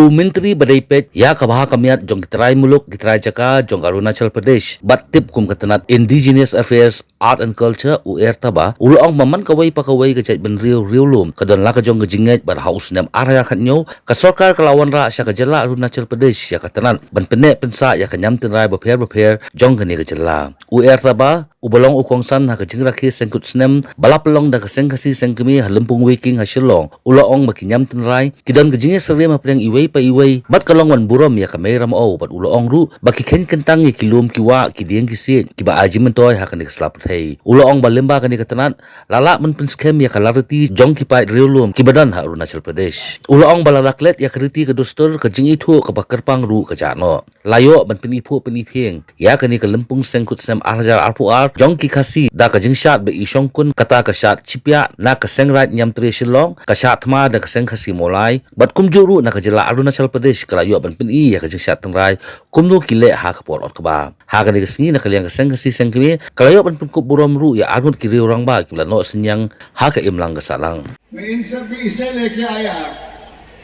Menteri Badaipet ya kabaha kamiat jong kitrai muluk kitrai jaka jong Arunachal Pradesh batip kum katanat Indigenous Affairs Art and Culture UR taba uloong maman kawai pakawai kajat ben riu lum kadon la ka jong gajinget bar haus nam araya khatnyo ka sarkar kalawan ra sya kajala Arunachal Pradesh ya katanat ban pene pensa ya kanyam tenrai baper jong kani kajala UR taba ubalong ukongsan ha kajing rakhi sengkut snem balapelong da kaseng kasi sengkemi halempung waking hasilong uloong makinyam tenrai kidon gajinge serve mapreng iway pa iway bat kalong wan burom ya kamera mo bat uloong ru baki ken kentang ye kilum kiwa kidieng kisit kiba aji mentoy ha kanik slap thei uloong balemba kani katanat lala men penskem ya kalariti jong kipai riulum kibadan ha Arunachal Pradesh uloong balalaklet ya kariti kadustur kajing itu kabakerpang ru kajano layo ban penipu penipeng ya kani kalempung sengkut sem arjar arpuar jong kikasi da kajing shat be isong kun kata kashat chipya na kaseng right nyam tre shilong kashat thma da kaseng khasi molai bat kumjuru na kajala Arunachal Pradesh kalayo ban peni ya kajing shat tengrai kumnu kile ha kapor ot kaba ha kani kasni na kaliang kaseng kasi sengkemi kalayo ban pengkup burom ru ya arut kiri orang ba kibla no senyang ha ka imlang kasalang मैं इन सब को इसलिए लेके आया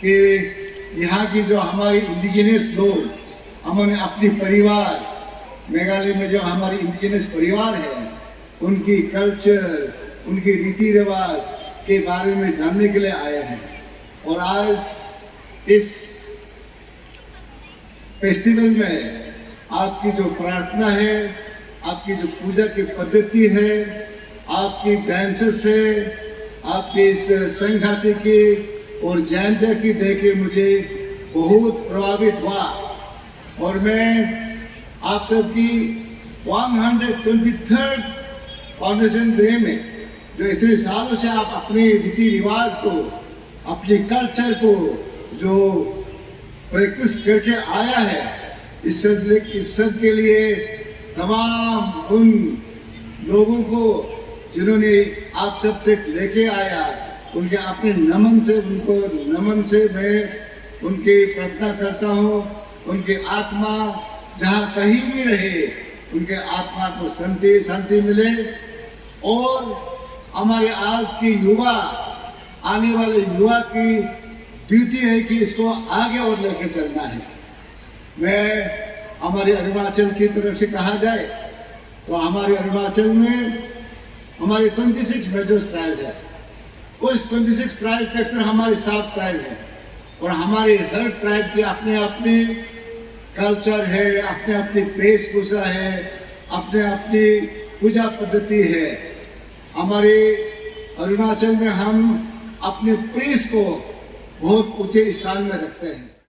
कि यहाँ की जो हमारी इंडिजिनस लोग हमने अपनी परिवार मेघालय में जो हमारी इंडिजिनस परिवार है उनकी कल्चर उनकी रीति रिवाज के बारे में जानने के लिए आए हैं और आज इस फेस्टिवल में आपकी जो प्रार्थना है आपकी जो पूजा की पद्धति है आपकी डांसेस है आपकी इस संघासी की और जयंती की देख के मुझे बहुत प्रभावित हुआ और मैं आप सबकी 123rd फाउंडेशन डे में जो इतने सालों से आप अपने रीति रिवाज को अपने कल्चर को जो प्रैक्टिस करके आया है इस सब के लिए तमाम उन लोगों को जिन्होंने आप सब तक लेके आया उनके अपने नमन से मैं उनकी प्रार्थना करता हूँ उनकी आत्मा जहाँ कहीं भी रहे उनके आत्मा को शांति मिले और हमारे आज की युवा आने वाले युवा की ड्यूटी है कि इसको आगे और लेके चलना है मैं हमारे अरुणाचल की तरफ से कहा जाए तो हमारे अरुणाचल में हमारे 26 मेजर ट्राइब है उस 26 ट्राइब के फिर हमारे 7 ट्राइब है और हमारे हर ट्राइब की अपने अपने कल्चर है अपने अपनी वेशभूषा है अपने अपनी पूजा पद्धति है हमारे अरुणाचल में हम अपने प्रीस को बहुत ऊंचे स्थान में रखते हैं।